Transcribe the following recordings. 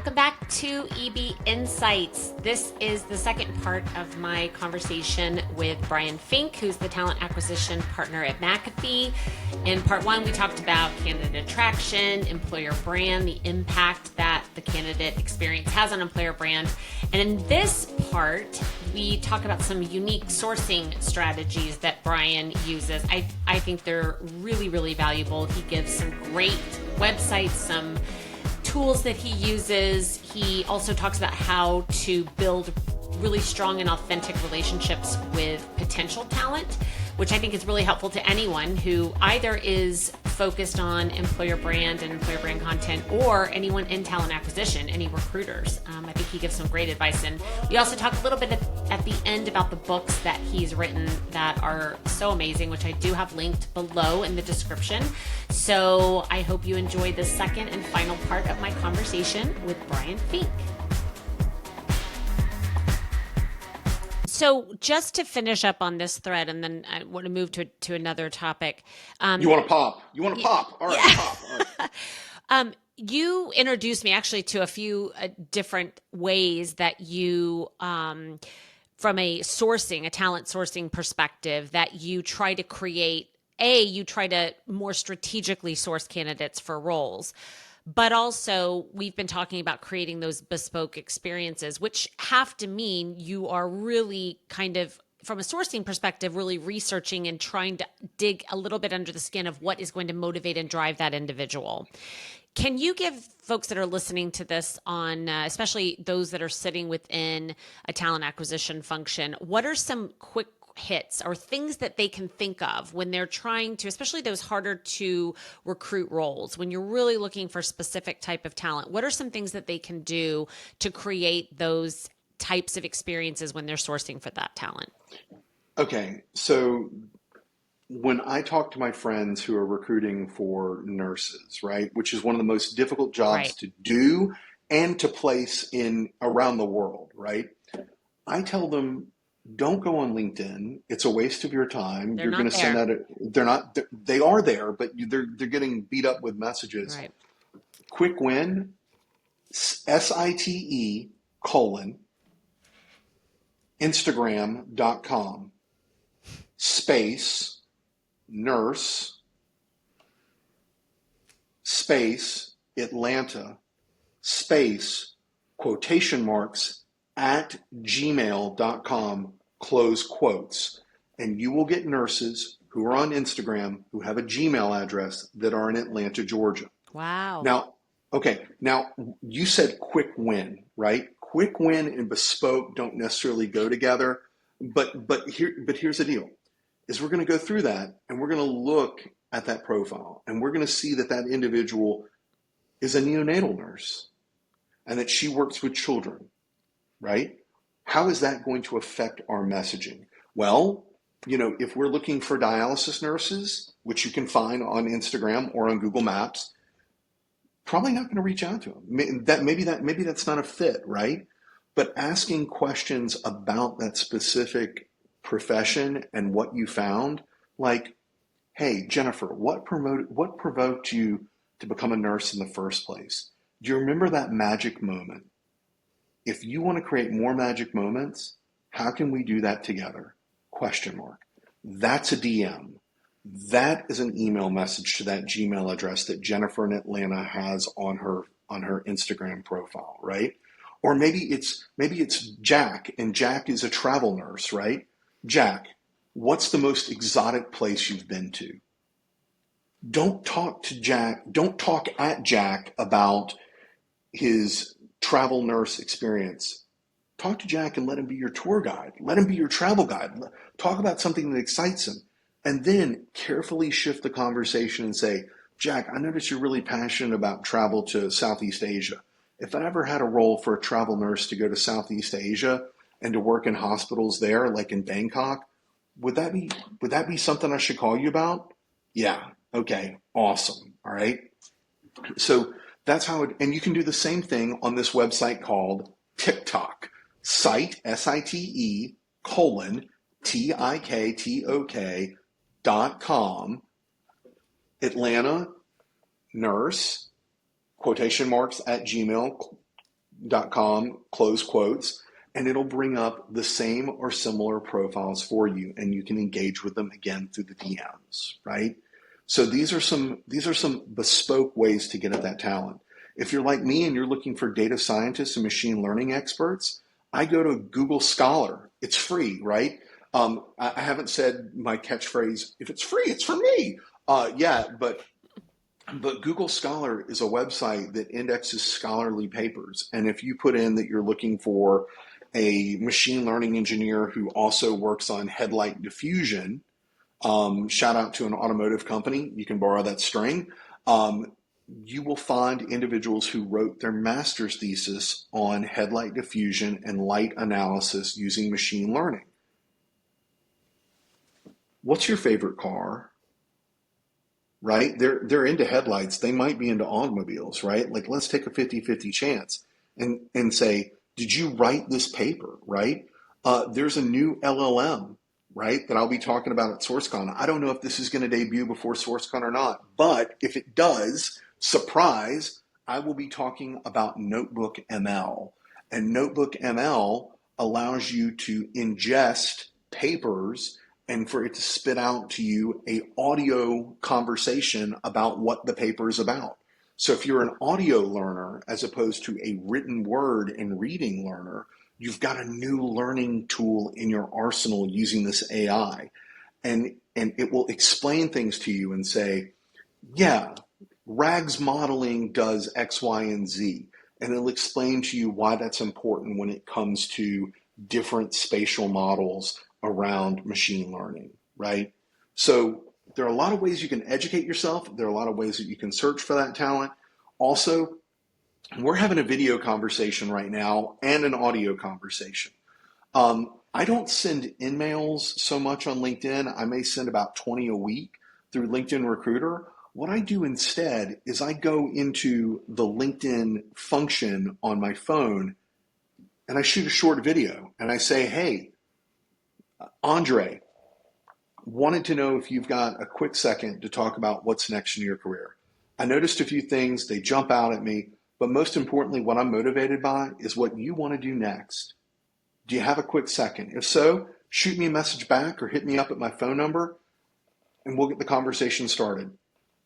welcome back to EB Insights. This is the second part of my conversation with Brian Fink, who's the talent acquisition partner at McAfee. In part one, we talked about candidate attraction, employer brand, the impact that the candidate experience has on employer brand. And in this part, we talk about some unique sourcing strategies that Brian uses. I think they're really, really valuable. He gives some great websites, some tools that he uses. He also talks about how to build really strong and authentic relationships with potential talent, which I think is really helpful to anyone who either is focused on employer brand and employer brand content, or anyone in talent acquisition, any recruiters. I think he gives some great advice. And we also talk a little bit at the end about the books that he's written that are so amazing, which I do have linked below in the description. So I hope you enjoy the second and final part of my conversation with Brian Fink. So just to finish up on this thread, and then I want to move to another topic. You want to pop? You want to pop? All right, yeah. Pop. All right. You introduced me actually to a few different ways that you, from a talent sourcing perspective, that you try to create, you try to more strategically source candidates for roles. But also, we've been talking about creating those bespoke experiences, which have to mean you are really kind of, from a sourcing perspective, really researching and trying to dig a little bit under the skin of what is going to motivate and drive that individual. Can you give folks that are listening to this on, especially those that are sitting within a talent acquisition function, what are some quick hits or things that they can think of when they're trying to, especially those harder to recruit roles, when you're really looking for a specific type of talent? What are some things that they can do to create those types of experiences when they're sourcing for that talent? Okay, so when I talk to my friends who are recruiting for nurses, right, which is one of the most difficult jobs to do and to place in around the world, right, I tell them, don't go on LinkedIn. It's a waste of your time. You're going to send out they are there, but they're getting beat up with messages. Right. Quick win, SITE : Instagram.com space nurse space Atlanta space quotation marks at gmail.com, close quotes. And you will get nurses who are on Instagram who have a Gmail address that are in Atlanta, Georgia. Wow. Now you said quick win, right? Quick win and bespoke don't necessarily go together, but here's the deal, is we're going to go through that and we're going to look at that profile and we're going to see that individual is a neonatal nurse and that she works with children. Right? How is that going to affect our messaging? Well, if we're looking for dialysis nurses, which you can find on Instagram or on Google Maps, probably not going to reach out to them. Maybe that's not a fit, right? But asking questions about that specific profession and what you found, like, hey, Jennifer, what provoked you to become a nurse in the first place? Do you remember that magic moment? If you want to create more magic moments, how can we do that together? ? That's a DM. That is an email message to that Gmail address that Jennifer in Atlanta has on her Instagram profile, right? Or maybe it's Jack, and Jack is a travel nurse, right? Jack, what's the most exotic place you've been to? Don't talk at Jack about his travel nurse experience. Talk to Jack and let him be your tour guide. Let him be your travel guide. Talk about something that excites him. And then carefully shift the conversation and say, Jack, I notice you're really passionate about travel to Southeast Asia. If I ever had a role for a travel nurse to go to Southeast Asia and to work in hospitals there, like in Bangkok, would that be something I should call you about? Yeah. Okay. Awesome. All right. So that's how and you can do the same thing on this website called TikTok. Site, SITE, TIKTOK.com, Atlanta nurse, quotation marks at Gmail, Indeed.com, close quotes, and it'll bring up the same or similar profiles for you, and you can engage with them again through the DMs, right? So these are some bespoke ways to get at that talent. If you're like me and you're looking for data scientists and machine learning experts, I go to Google Scholar. It's free, right? I haven't said my catchphrase, if it's free, it's for me. Yeah, but Google Scholar is a website that indexes scholarly papers. And if you put in that you're looking for a machine learning engineer who also works on headlight diffusion, shout out to an automotive company, you can borrow that string. You will find individuals who wrote their master's thesis on headlight diffusion and light analysis using machine learning. What's your favorite car? Right? They're into headlights. They might be into automobiles, right? Like, let's take a 50-50 chance and say, did you write this paper, right? There's a new LLM, right, that I'll be talking about at SourceCon. I don't know if this is going to debut before SourceCon or not, but if it does, surprise, I will be talking about Notebook ML. And Notebook ML allows you to ingest papers and for it to spit out to you a audio conversation about what the paper is about. So if you're an audio learner as opposed to a written word and reading learner, you've got a new learning tool in your arsenal using this AI. And it will explain things to you and say, yeah, RAGS modeling does X, Y, and Z. And it'll explain to you why that's important when it comes to different spatial models around machine learning, right? So there are a lot of ways you can educate yourself. There are a lot of ways that you can search for that talent. Also, we're having a video conversation right now and an audio conversation. I don't send in-mails so much on LinkedIn. I may send about 20 a week through LinkedIn Recruiter. What I do instead is I go into the LinkedIn function on my phone and I shoot a short video and I say, hey, Andre, wanted to know if you've got a quick second to talk about what's next in your career. I noticed a few things, they jump out at me, but most importantly, what I'm motivated by is what you want to do next. Do you have a quick second? If so, shoot me a message back or hit me up at my phone number and we'll get the conversation started.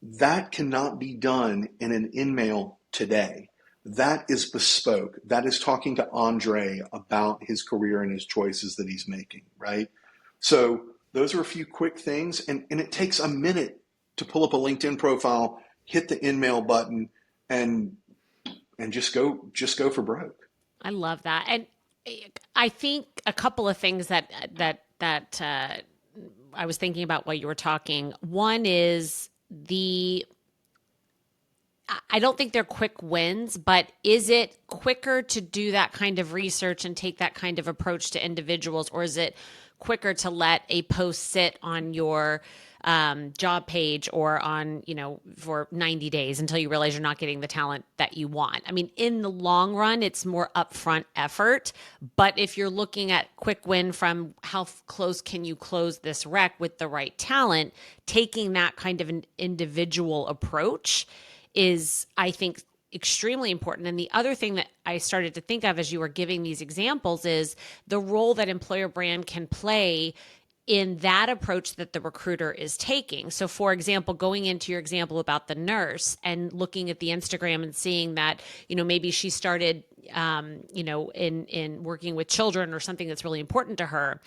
That cannot be done in an in-mail today. That is bespoke. That is talking to Andre about his career and his choices that he's making, right? So those are a few quick things, and it takes a minute to pull up a LinkedIn profile, hit the in-mail button, and just go for broke. I love that. And I think a couple of things that I was thinking about while you were talking. One is I don't think they're quick wins, but is it quicker to do that kind of research and take that kind of approach to individuals, or is it quicker to let a post sit on your job page or on, for 90 days until you realize you're not getting the talent that you want? I mean, in the long run, it's more upfront effort. But if you're looking at quick win from how close can you close this rec with the right talent, taking that kind of an individual approach is, I think, extremely important. And the other thing that I started to think of as you were giving these examples is the role that employer brand can play in that approach that the recruiter is taking. So for example, going into your example about the nurse and looking at the Instagram and seeing that, maybe she started, in working with children or something that's really important to her.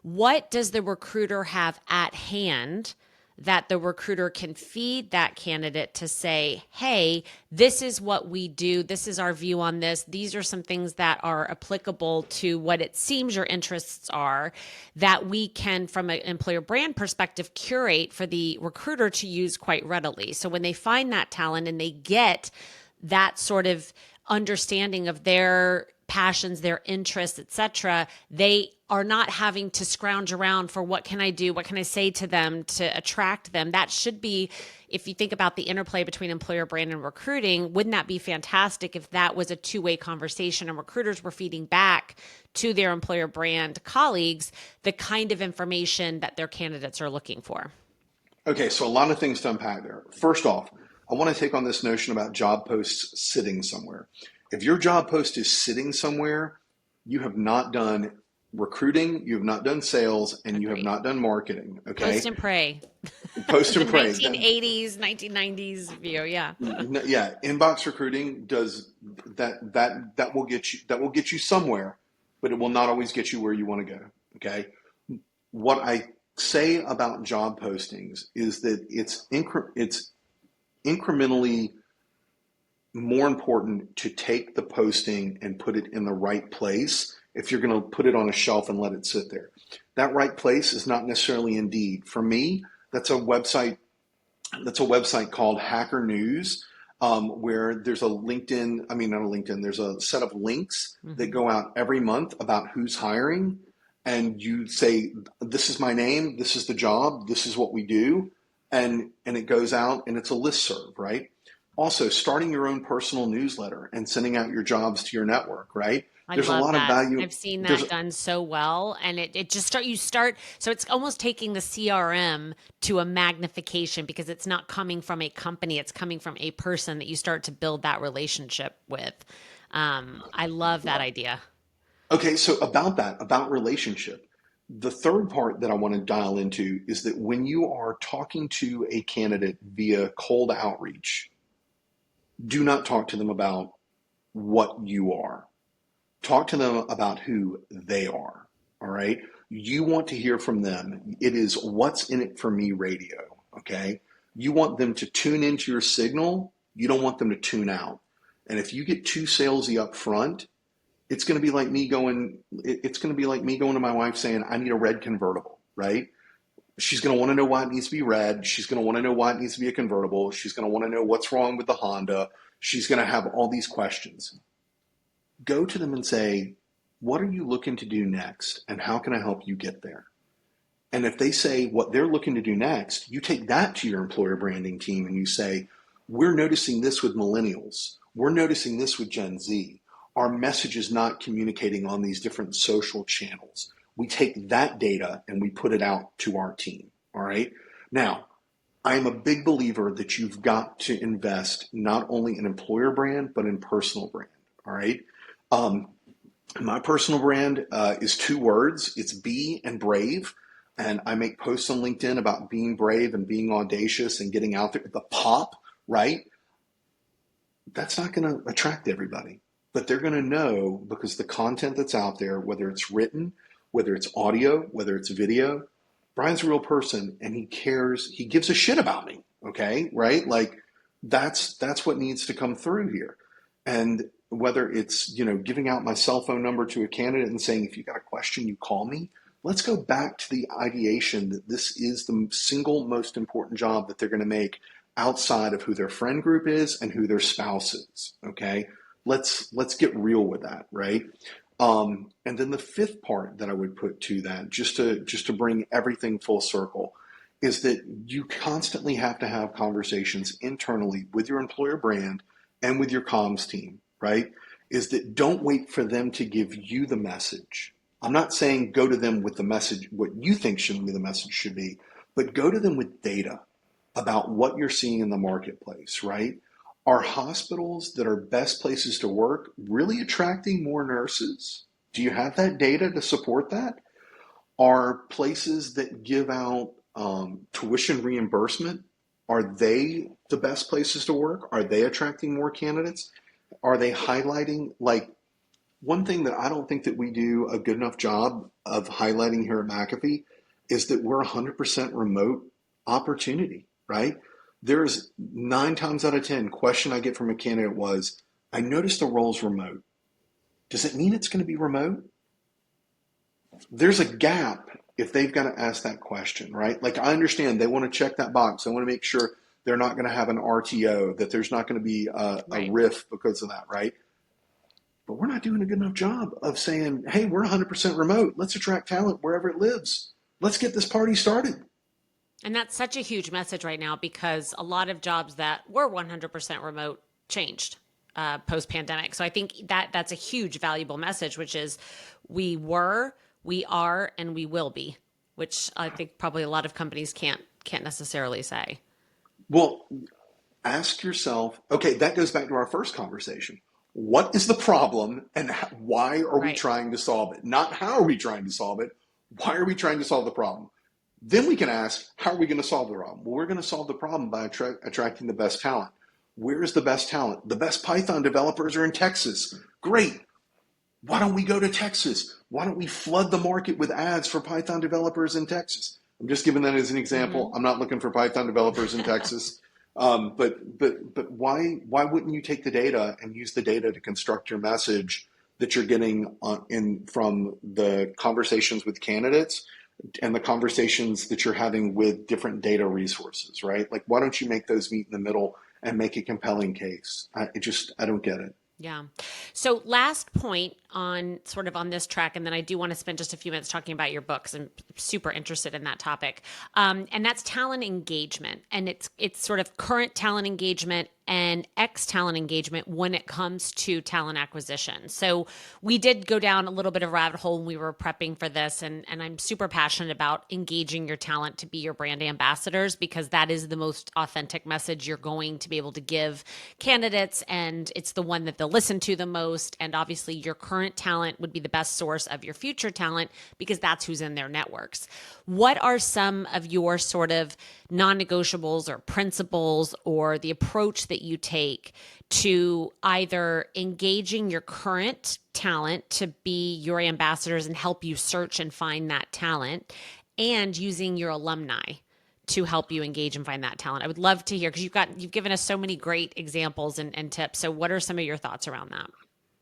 What does the recruiter have at hand that the recruiter can feed that candidate to say, hey, this is what we do. This is our view on this. These are some things that are applicable to what it seems your interests are that we can, from an employer brand perspective, curate for the recruiter to use quite readily. So when they find that talent and they get that sort of understanding of their passions, their interests, etc., they are not having to scrounge around for what can I do, what can I say to them to attract them. That should be, if you think about the interplay between employer brand and recruiting, wouldn't that be fantastic if that was a two-way conversation and recruiters were feeding back to their employer brand colleagues the kind of information that their candidates are looking for? Okay, so a lot of things to unpack there. First off, I want to take on this notion about job posts sitting somewhere. If your job post is sitting somewhere, you have not done recruiting, you have not done sales, and you have Agreed. not done marketing. Post Okay. and pray. Post The and pray. 1980s, 1990s view. Yeah. Yeah, inbox recruiting does that will get you somewhere, but it will not always get you where you want to go. Okay. What I say about job postings is that it's incrementally more important to take the posting and put it in the right place if you're going to put it on a shelf and let it sit there. That right place is not necessarily Indeed. For me, that's a website called Hacker News, where there's a LinkedIn, I mean, not a LinkedIn, there's a set of links that go out every month about who's hiring. And you say, this is my name, this is the job, this is what we do. And it goes out and it's a listserv, right? Also, starting your own personal newsletter and sending out your jobs to your network, right? I There's a love lot of that. value. I've seen There's that done so well. And it just you start, so it's almost taking the CRM to a magnification because it's not coming from a company, it's coming from a person that you start to build that relationship with. I love that idea. Okay, so about relationship, the third part that I want to dial into is that when you are talking to a candidate via cold outreach, do not talk to them about what you are. Talk to them about who they are. All right. You want to hear from them. It is what's in it for me radio. Okay. You want them to tune into your signal. You don't want them to tune out. And if you get too salesy up front, it's going to be like me going, it's going to be like me going to my wife saying, I need a red convertible, right? She's going to want to know why it needs to be red. She's going to want to know why it needs to be a convertible. She's going to want to know what's wrong with the Honda. She's going to have all these questions. Go to them and say, what are you looking to do next? And how can I help you get there? And if they say what they're looking to do next, you take that to your employer branding team and you say, we're noticing this with millennials. We're noticing this with Gen Z. Our message is not communicating on these different social channels. We take that data and we put it out to our team. All right. Now, I am a big believer that you've got to invest not only in employer brand, but in personal brand. All right. Um, my personal brand is two words. It's be and brave. And I make posts on LinkedIn about being brave and being audacious and getting out there. The pop, right? That's not going to attract everybody, but they're going to know because the content that's out there, whether it's written, whether it's audio, whether it's video, Brian's a real person and he cares. He gives a shit about me. Okay. Right. Like that's what needs to come through here. And whether it's, giving out my cell phone number to a candidate and saying, if you got a question, you call me. Let's go back to the ideation that this is the single most important job that they're going to make outside of who their friend group is and who their spouse is. Okay. Let's get real with that. Right. And then the fifth part that I would put to that, just to bring everything full circle, is that you constantly have to have conversations internally with your employer brand and with your comms team, right? Is that don't wait for them to give you the message. I'm not saying go to them with the message, what you think should be the message should be, but go to them with data about what you're seeing in the marketplace, right? Are hospitals that are best places to work really attracting more nurses? Do you have that data to support that? Are places that give out tuition reimbursement, are they the best places to work? Are they attracting more candidates? Are they highlighting, like, one thing that I don't think that we do a good enough job of highlighting here at McAfee is that we're 100% remote opportunity, right? There's 9 times out of 10 question I get from a candidate was, I noticed the role's remote. Does it mean it's going to be remote? There's a gap if they've got to ask that question, right? Like, I understand they want to check that box. They want to make sure they're not going to have an RTO, that there's not going to be a riff because of that, right? But we're not doing a good enough job of saying, hey, we're 100% remote. Let's attract talent wherever it lives. Let's get this party started. And that's such a huge message right now because a lot of jobs that were 100% remote changed post pandemic. So I think that's a huge valuable message, which is we were, we are, and we will be, which I think probably a lot of companies can't necessarily say. Well, ask yourself, okay, that goes back to our first conversation. What is the problem and why are we Right. trying to solve it? Not how are we trying to solve it? Why are we trying to solve the problem? Then we can ask, how are we going to solve the problem? Well, we're going to solve the problem by attracting the best talent. Where is the best talent? The best Python developers are in Texas. Great. Why don't we go to Texas? Why don't we flood the market with ads for Python developers in Texas? I'm just giving that as an example. Mm-hmm. I'm not looking for Python developers in Texas. But why wouldn't you take the data and use the data to construct your message that you're getting in from the conversations with candidates and the conversations that you're having with different data resources, right? Like, why don't you make those meet in the middle and make a compelling case? I don't get it. Yeah. So last point on sort of on this track, and then I do want to spend just a few minutes talking about your books. I'm super interested in that topic. And that's talent engagement. And it's sort of current talent engagement and ex-talent engagement when it comes to talent acquisition. So we did go down a little bit of a rabbit hole when we were prepping for this, and I'm super passionate about engaging your talent to be your brand ambassadors, because that is the most authentic message you're going to be able to give candidates, and it's the one that they'll listen to the most. And obviously your current talent would be the best source of your future talent, because that's who's in their networks. What are some of your sort of non-negotiables or principles, or the approach that you take to either engaging your current talent to be your ambassadors and help you search and find that talent, and using your alumni to help you engage and find that talent? I would love to hear, because you've given us so many great examples and tips. So what are some of your thoughts around that?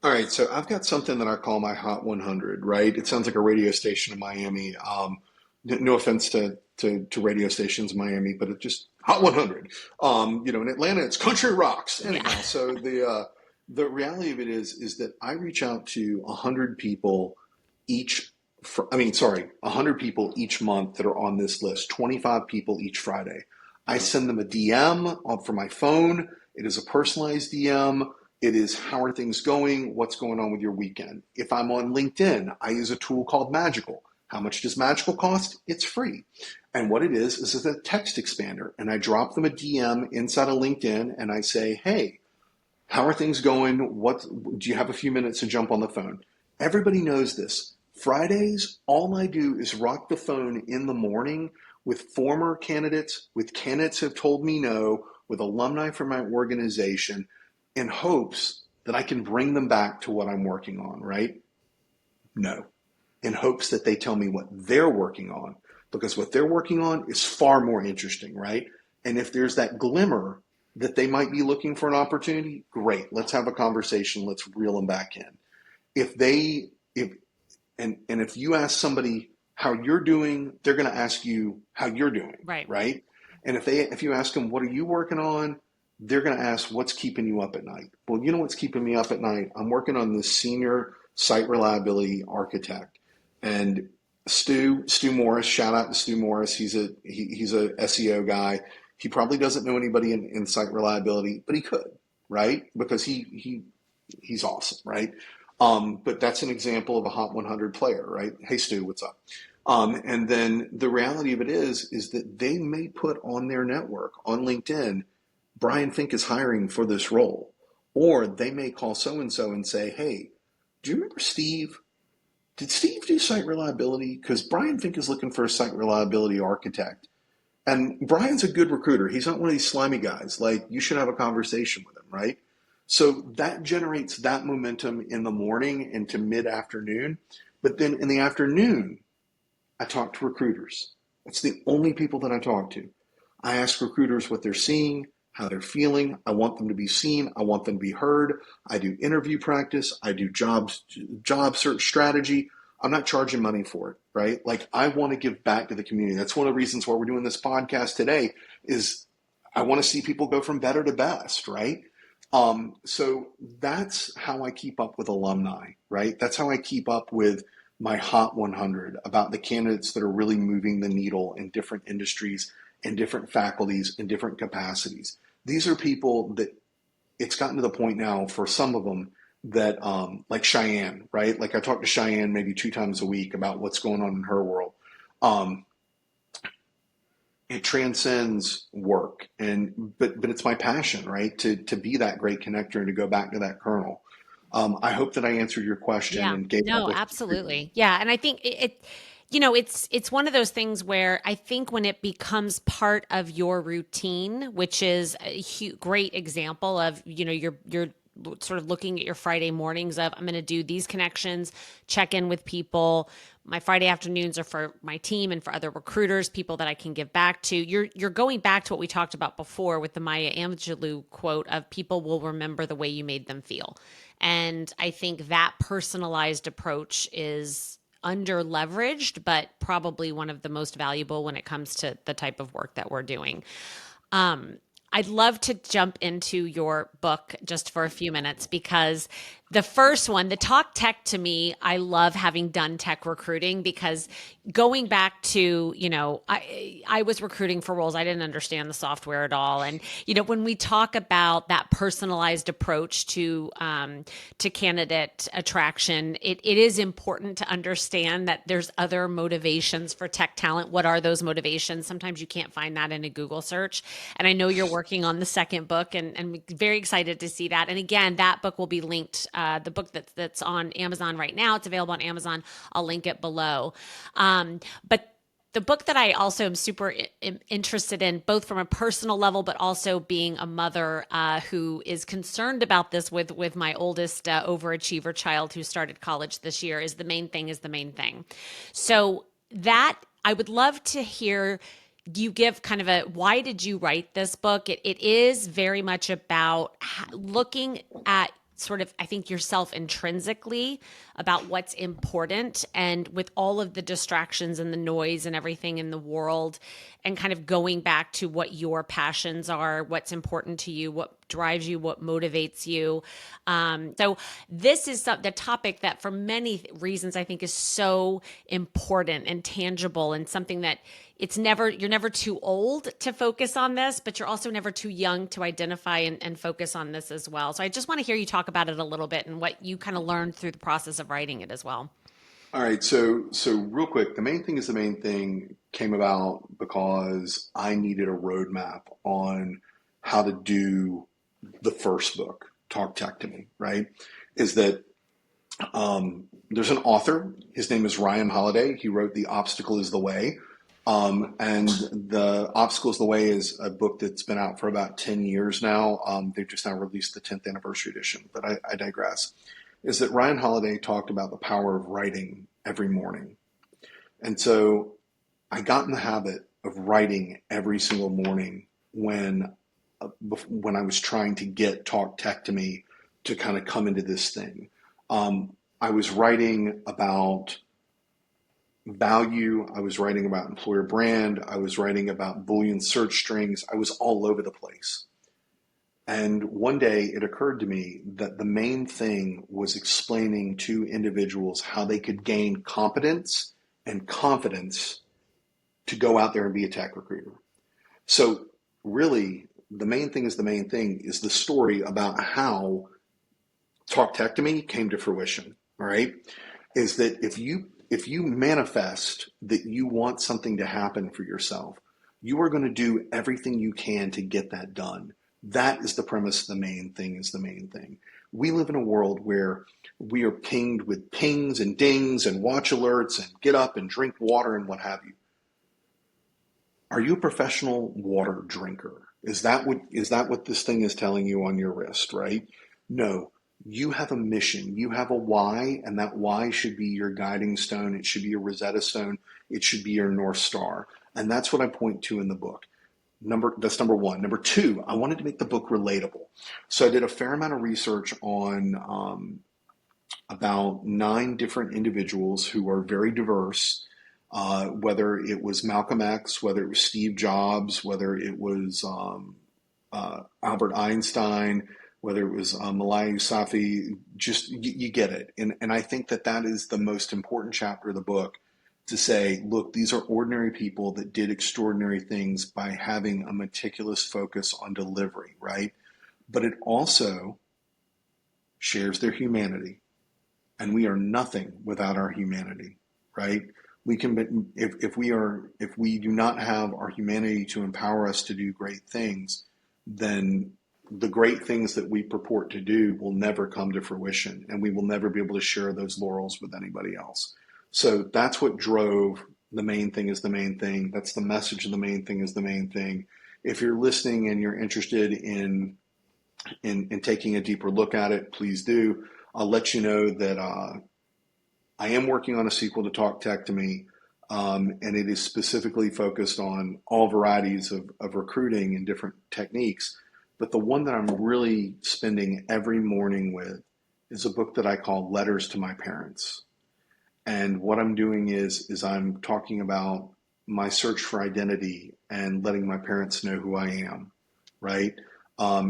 All right, so I've got something that I call my Hot 100, right? It sounds like a radio station in Miami. No offense to radio stations in Miami, but it's just Hot 100. In Atlanta, it's Country Rocks. Anyhow, Yeah. so the reality of it is that I reach out to 100 people each. 100 people each month that are on this list. 25 people each Friday. I send them a DM for my phone. It is a personalized DM. It is, how are things going? What's going on with your weekend? If I'm on LinkedIn, I use a tool called Magical. How much does Magical cost? It's free. And what it is a text expander. And I drop them a DM inside of LinkedIn and I say, hey, how are things going? What do you have a few minutes to jump on the phone? Everybody knows this. Fridays, all I do is rock the phone in the morning with former candidates, with candidates who have told me no, with alumni from my organization, in hopes that I can bring them back to what I'm working on, right? No. In hopes that they tell me what they're working on, because what they're working on is far more interesting, right? And if there's that glimmer that they might be looking for an opportunity, great. Let's have a conversation. Let's reel them back in. If you ask somebody how you're doing, they're going to ask you how you're doing, Right. right? And if you ask them, what are you working on? They're going to ask, what's keeping you up at night? Well, you know what's keeping me up at night? I'm working on this senior site reliability architect. And Stu Morris, shout out to Stu Morris. He's a SEO guy. He probably doesn't know anybody in site reliability, but he could, right? Because he's awesome, right? But that's an example of a Hot 100 player, right? Hey, Stu, what's up? And then the reality of it is that they may put on their network on LinkedIn, Brian Fink is hiring for this role. Or they may call so-and-so and say, hey, do you remember Steve? Did Steve do site reliability? Because Brian Fink is looking for a site reliability architect. And Brian's a good recruiter. He's not one of these slimy guys. Like, you should have a conversation with him, right? So that generates that momentum in the morning into mid-afternoon. But then in the afternoon, I talk to recruiters. That's the only people that I talk to. I ask recruiters what they're seeing, how they're feeling. I want them to be seen. I want them to be heard. I do interview practice. I do job search strategy. I'm not charging money for it, right? Like, I want to give back to the community. That's one of the reasons why we're doing this podcast today, is I want to see people go from better to best, right? So that's how I keep up with alumni, right? That's how I keep up with my Hot 100, about the candidates that are really moving the needle in different industries, in different faculties, in different capacities. These are people that it's gotten to the point now for some of them that, like Cheyenne, right? Like, I talk to Cheyenne maybe 2 times a week about what's going on in her world. It transcends work, but it's my passion, right? To be that great connector and to go back to that kernel. I hope that I answered your question Yeah, and gave no, uplifting treatment. absolutely. Yeah, and I think it's one of those things where I think when it becomes part of your routine, which is a great example of, you're sort of looking at your Friday mornings of I'm going to do these connections, check in with people. My Friday afternoons are for my team and for other recruiters, people that I can give back to. You're going back to what we talked about before with the Maya Angelou quote of people will remember the way you made them feel. And I think that personalized approach is under leveraged, but probably one of the most valuable when it comes to the type of work that we're doing. Um, I'd love to jump into your book just for a few minutes because the first one, the talk tech to me, I love having done tech recruiting because going back to, I was recruiting for roles. I didn't understand the software at all. And, when we talk about that personalized approach to candidate attraction, it is important to understand that there's other motivations for tech talent. What are those motivations? Sometimes you can't find that in a Google search. And I know you're working on the second book and very excited to see that. And again, that book will be linked. The book that's on Amazon right now, it's available on Amazon. I'll link it below. But the book that I also am super interested in, both from a personal level, but also being a mother who is concerned about this with my oldest overachiever child who started college this year, is the main thing is the main thing. So that I would love to hear you give kind of a why did you write this book? It is very much about looking at sort of, I think, yourself intrinsically about what's important and with all of the distractions and the noise and everything in the world and kind of going back to what your passions are, what's important to you, what drives you, what motivates you. So this is the topic that for many reasons I think is so important and tangible and something that you're never too old to focus on this, but you're also never too young to identify and focus on this as well. So I just want to hear you talk about it a little bit and what you kind of learned through the process of writing it as well. All right, so real quick, the main thing is the main thing came about because I needed a roadmap on how to do the first book, Talk Tech to Me, right? Is that there's an author, his name is Ryan Holiday. He wrote The Obstacle is the Way. And The Obstacle is the Way is a book that's been out for about 10 years now. They've just now released the 10th anniversary edition, but I digress. Is that Ryan Holiday talked about the power of writing every morning. And so I got in the habit of writing every single morning when I was trying to get Talk Tech to Me to kind of come into this thing. I was writing about value. I was writing about employer brand. I was writing about Boolean search strings. I was all over the place. And one day it occurred to me that the main thing was explaining to individuals how they could gain competence and confidence to go out there and be a tech recruiter. So really, the main thing is the story about how Talk Tech to Me came to fruition. All right, is that if you manifest that you want something to happen for yourself, you are going to do everything you can to get that done. That is the premise. The main thing is the main thing. We live in a world where we are pinged with pings and dings and watch alerts and get up and drink water and what have you. Are you a professional water drinker? Is that what this thing is telling you on your wrist, right? No. You have a mission, you have a why, and that why should be your guiding stone. It should be your Rosetta Stone. It should be your North Star. And that's what I point to in the book. That's number one. Number two, I wanted to make the book relatable. So I did a fair amount of research on about 9 different individuals who are very diverse, whether it was Malcolm X, whether it was Steve Jobs, whether it was Albert Einstein, whether it was Malaya Yousafzai, just you get it. And I think that is the most important chapter of the book, to say, look, these are ordinary people that did extraordinary things by having a meticulous focus on delivery, right? But it also shares their humanity. And we are nothing without our humanity, right? We can, if we do not have our humanity to empower us to do great things, then the great things that we purport to do will never come to fruition, and we will never be able to share those laurels with anybody else. So that's what drove the main thing is the main thing. That's the message of the main thing is the main thing. If you're listening and you're interested in taking a deeper look at it, please do. I'll let you know that I am working on a sequel to Talk Tech to Me, and it is specifically focused on all varieties of recruiting and different techniques. But the one that I'm really spending every morning with is a book that I call Letters to My Parents. And what I'm doing is I'm talking about my search for identity and letting my parents know who I am, right?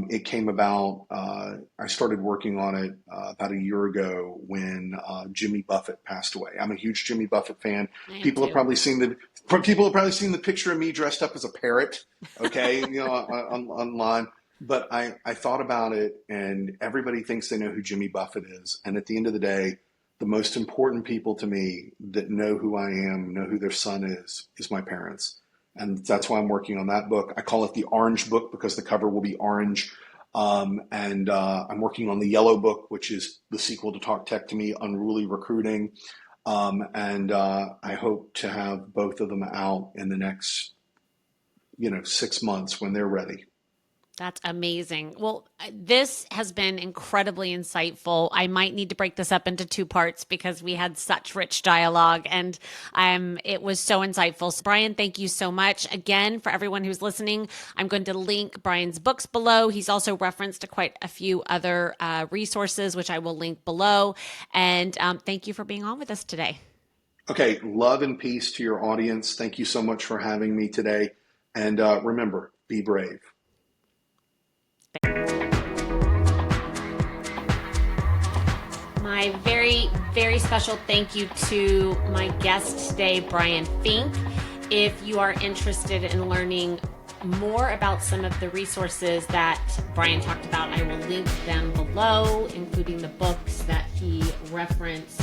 It came about, I started working on it about a year ago when Jimmy Buffett passed away. I'm a huge Jimmy Buffett fan. People have probably seen the picture of me dressed up as a parrot, okay, online. But I thought about it, and everybody thinks they know who Jimmy Buffett is. And at the end of the day, the most important people to me that know who I am, know who their son is my parents. And that's why I'm working on that book. I call it the Orange Book because the cover will be orange. And I'm working on the Yellow Book, which is the sequel to Talk Tech to Me, Unruly Recruiting. And I hope to have both of them out in the next, 6 months when they're ready. That's amazing. Well, this has been incredibly insightful. I might need to break this up into 2 parts because we had such rich dialogue, and it was so insightful. So Brian, thank you so much. Again, for everyone who's listening, I'm going to link Brian's books below. He's also referenced to quite a few other resources, which I will link below. And thank you for being on with us today. Okay. Love and peace to your audience. Thank you so much for having me today. And remember, be brave. My very, very special thank you to my guest today, Brian Fink. If you are interested in learning more about some of the resources that Brian talked about, I will link them below, including the books that he referenced.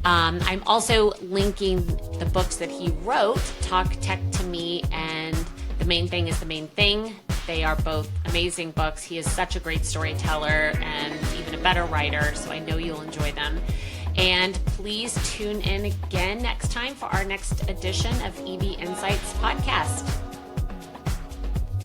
I'm also linking the books that he wrote, Talk Tech to Me and The Main Thing is the Main Thing. They are both amazing books. He is such a great storyteller and even a better writer, so I know you'll enjoy them. And please tune in again next time for our next edition of EB Insights podcast.